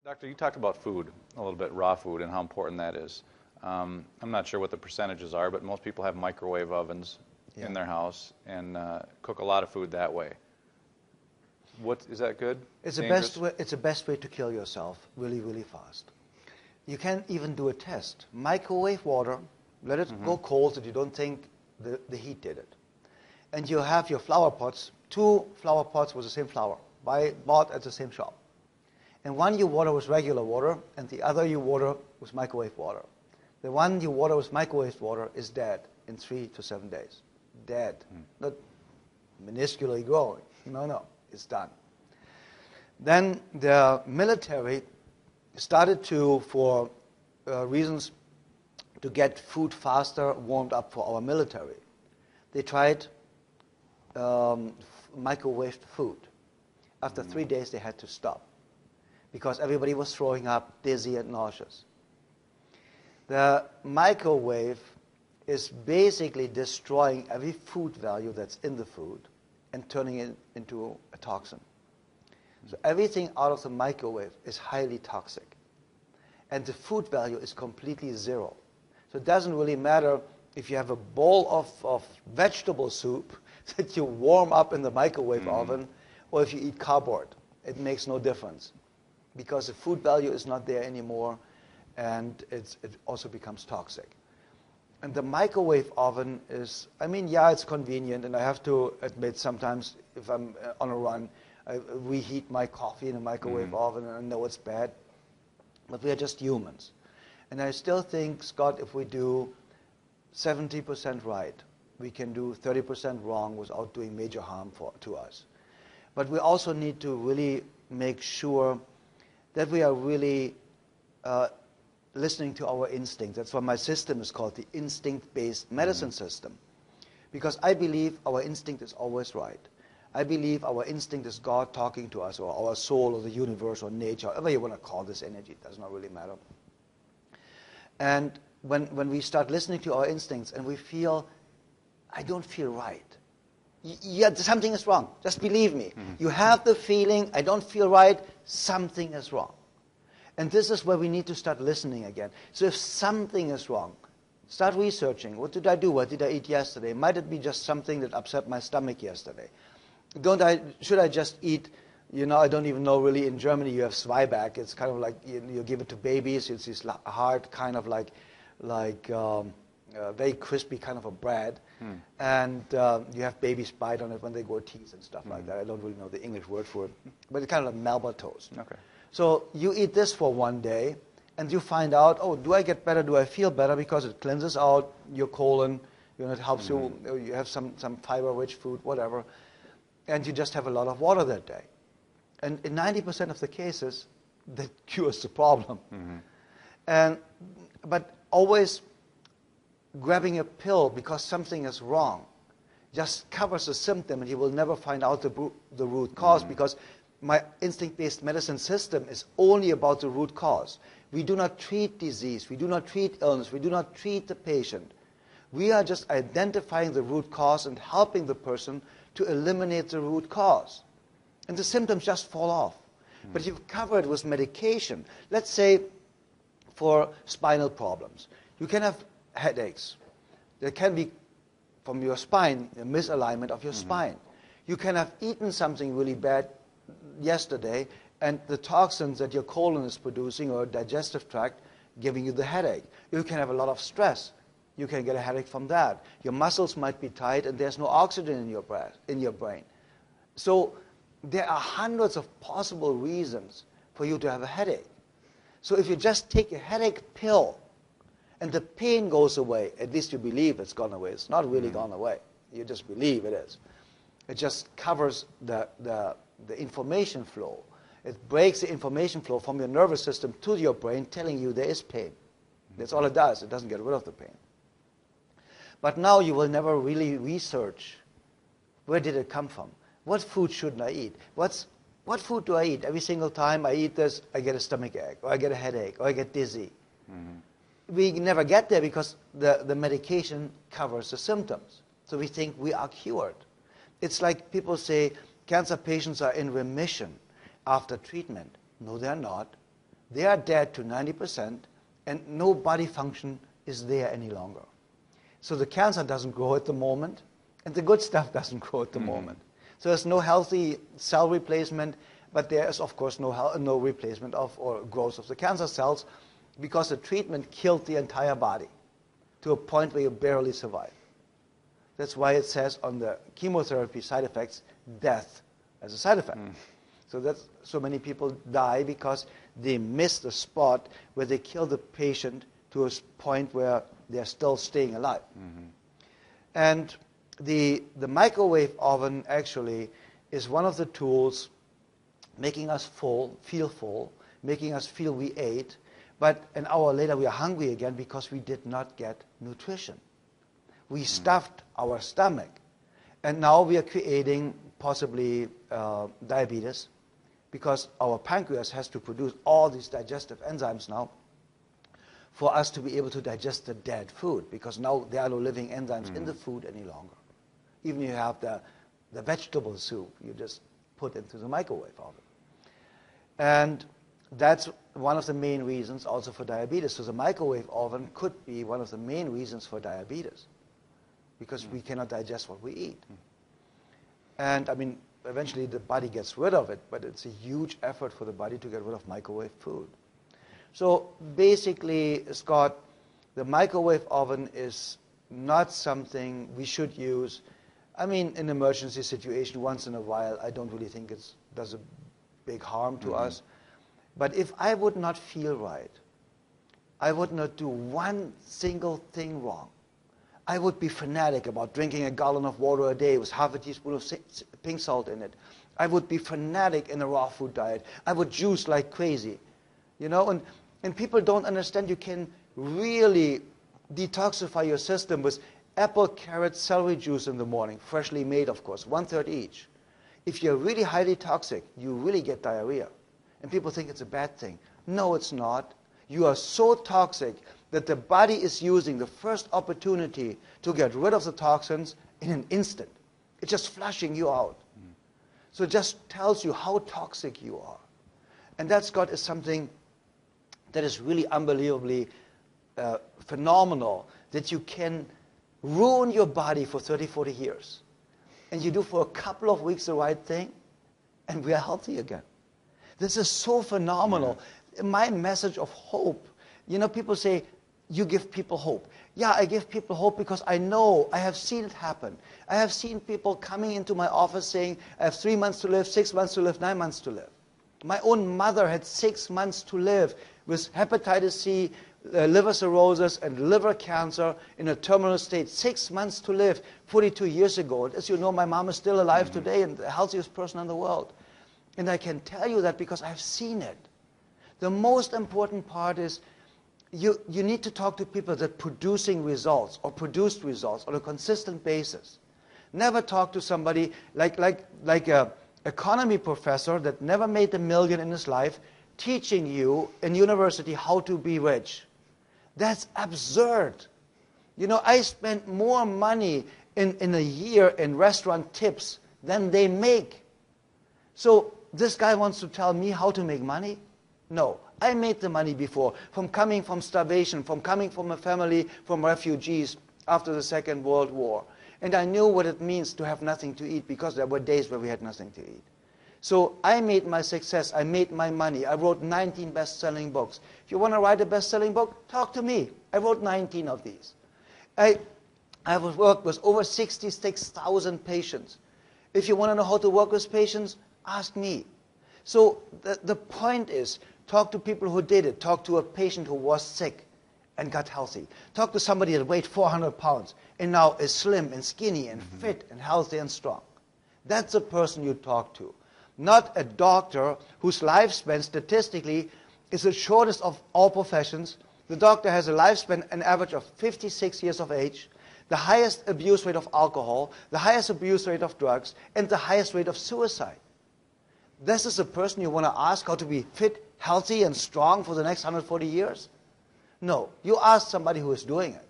Doctor, you talked about food a little bit, raw food, and how important that is. I'm not sure what the percentages are, but most people have microwave ovens in their house and cook a lot of food that way. Is that good? It's the best way to kill yourself really, really fast. You can even do a test. Microwave water, let it go cold so you don't think the heat did it. And you have your flower pots, 2 flower pots with the same flower, bought at the same shop. And one you water with regular water, and the other you water with microwave water. The one you water with microwave water is dead in 3 to 7 days. Dead. Not minusculely growing. No, it's done. Then the military started to, for reasons to get food faster, warmed up for our military. They tried microwaved food. After 3 days, they had to stop because everybody was throwing up, dizzy and nauseous. The microwave is basically destroying every food value that's in the food and turning it into a toxin. So everything out of the microwave is highly toxic. And the food value is completely zero. So it doesn't really matter if you have a bowl of vegetable soup that you warm up in the microwave oven, or if you eat cardboard. It makes no difference because the food value is not there anymore, and it also becomes toxic. And the microwave oven is, it's convenient, and I have to admit sometimes if I'm on a run, I reheat my coffee in a microwave oven, and I know it's bad, but we are just humans. And I still think, Scott, if we do 70% right, we can do 30% wrong without doing major harm to us. But we also need to really make sure that we are really listening to our instinct. That's why my system is called the instinct-based medicine system. Because I believe our instinct is always right. I believe our instinct is God talking to us, or our soul, or the universe, or nature, however you want to call this energy, it does not really matter. And when we start listening to our instincts and we feel, I don't feel right. Something is wrong. Just believe me. You have the feeling, I don't feel right, something is wrong. And this is where we need to start listening again. So if something is wrong, start researching. What did I do? What did I eat yesterday? Might it be just something that upset my stomach yesterday? Should I just eat, I don't even know really, in Germany you have Zwieback. It's kind of like, you give it to babies. It's this hard kind of like very crispy kind of a bread. And you have babies bite on it when they go teeth and stuff like that. I don't really know the English word for it. But it's kind of like Melba toast. Okay. So you eat this for one day, and you find out, do I get better? Do I feel better? Because it cleanses out your colon. It helps you. You have some fiber-rich food, whatever. And you just have a lot of water that day. And in 90% of the cases, that cures the problem. But always grabbing a pill because something is wrong just covers the symptom, and you will never find out the root cause, because my instinct-based medicine system is only about the root cause. We do not treat disease. We do not treat illness. We do not treat the patient. We are just identifying the root cause and helping the person to eliminate the root cause. And the symptoms just fall off. But if you cover it with medication, let's say for spinal problems, you can have headaches. There can be, from your spine, a misalignment of your spine. You can have eaten something really bad yesterday, and the toxins that your colon is producing, or digestive tract, giving you the headache. You can have a lot of stress. You can get a headache from that. Your muscles might be tight, and there's no oxygen in your brain. So there are hundreds of possible reasons for you to have a headache. So if you just take a headache pill and the pain goes away, at least you believe it's gone away. It's not really gone away. You just believe it is. It just covers the information flow. It breaks the information flow from your nervous system to your brain, telling you there is pain. That's all it does. It doesn't get rid of the pain. But now you will never really research, where did it come from? What food shouldn't I eat? What food do I eat? Every single time I eat this, I get a stomach ache, or I get a headache, or I get dizzy. We never get there because the medication covers the symptoms. So we think we are cured. It's like people say cancer patients are in remission after treatment. No, they're not. they are dead to 90%, and no body function is there any longer. So the cancer doesn't grow at the moment, and the good stuff doesn't grow at the moment. So there's no healthy cell replacement, but there is, of course, no replacement of or growth of the cancer cells, because the treatment killed the entire body to a point where you barely survive. That's why it says on the chemotherapy side effects, death as a side effect. So many people die because they miss the spot where they kill the patient to a point where they're still staying alive. And the microwave oven actually is one of the tools making us feel full, making us feel we ate, but an hour later we are hungry again because we did not get nutrition. We stuffed our stomach, and now we are creating possibly diabetes, because our pancreas has to produce all these digestive enzymes now for us to be able to digest the dead food, because now there are no living enzymes in the food any longer. Even if you have the vegetable soup, you just put into the microwave oven. And that's one of the main reasons also for diabetes. So the microwave oven could be one of the main reasons for diabetes, because we cannot digest what we eat. And I mean, eventually the body gets rid of it, but it's a huge effort for the body to get rid of microwave food. So basically, Scott, the microwave oven is not something we should use. I mean, in an emergency situation, once in a while, I don't really think it does a big harm to us. But if I would not feel right, I would not do one single thing wrong. I would be fanatic about drinking a gallon of water a day with half a teaspoon of pink salt in it. I would be fanatic in a raw food diet. I would juice like crazy. You know, and people don't understand you can really detoxify your system with apple, carrot, celery juice in the morning, freshly made, of course, 1/3 each. If you're really highly toxic, you really get diarrhea. And people think it's a bad thing. No, it's not. You are so toxic that the body is using the first opportunity to get rid of the toxins in an instant. It's just flushing you out. So it just tells you how toxic you are. And that, Scott, is something that is really unbelievably phenomenal, that you can ruin your body for 30, 40 years. And you do for a couple of weeks the right thing, and we are healthy again. This is so phenomenal. My message of hope, you know, people say, you give people hope. Yeah, I give people hope because I know, I have seen it happen. I have seen people coming into my office saying, I have 3 months to live, 6 months to live, 9 months to live. My own mother had 6 months to live with hepatitis C, liver cirrhosis, and liver cancer in a terminal state. 6 months to live 42 years ago. And as you know, my mom is still alive today and the healthiest person in the world. And I can tell you that because I've seen it. The most important part is you need to talk to people that are producing results or produced results on a consistent basis. Never talk to somebody like a economy professor that never made $1 million in his life teaching you in university how to be rich. That's absurd. You know, I spent more money in a year in restaurant tips than they make. So this guy wants to tell me how to make money? No. I made the money before, from coming from starvation, from coming from a family from refugees after the Second World War. And I knew what it means to have nothing to eat, because there were days where we had nothing to eat. So I made my success. I made my money. I wrote 19 best-selling books. If you want to write a best-selling book, talk to me. I wrote 19 of these. I have worked with over 66,000 patients. If you want to know how to work with patients, ask me. So the point is, talk to people who did it. Talk to a patient who was sick and got healthy. Talk to somebody that weighed 400 pounds and now is slim and skinny and fit and healthy and strong. That's the person you talk to. Not a doctor whose lifespan statistically is the shortest of all professions. The doctor has a lifespan, an average of 56 years of age, the highest abuse rate of alcohol, the highest abuse rate of drugs, and the highest rate of suicide. This is a person you want to ask how to be fit, healthy, and strong for the next 140 years? No. You ask somebody who is doing it.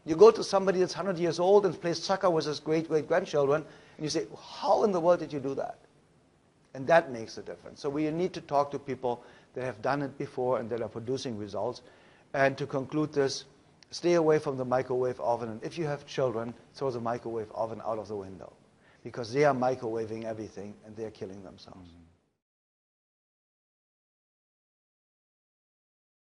You go to somebody that's 100 years old and plays soccer with his great-great-grandchildren, and you say, how in the world did you do that? And that makes a difference. So we need to talk to people that have done it before and that are producing results. And to conclude this, stay away from the microwave oven. And if you have children, throw the microwave oven out of the window, because they are microwaving everything and they are killing themselves.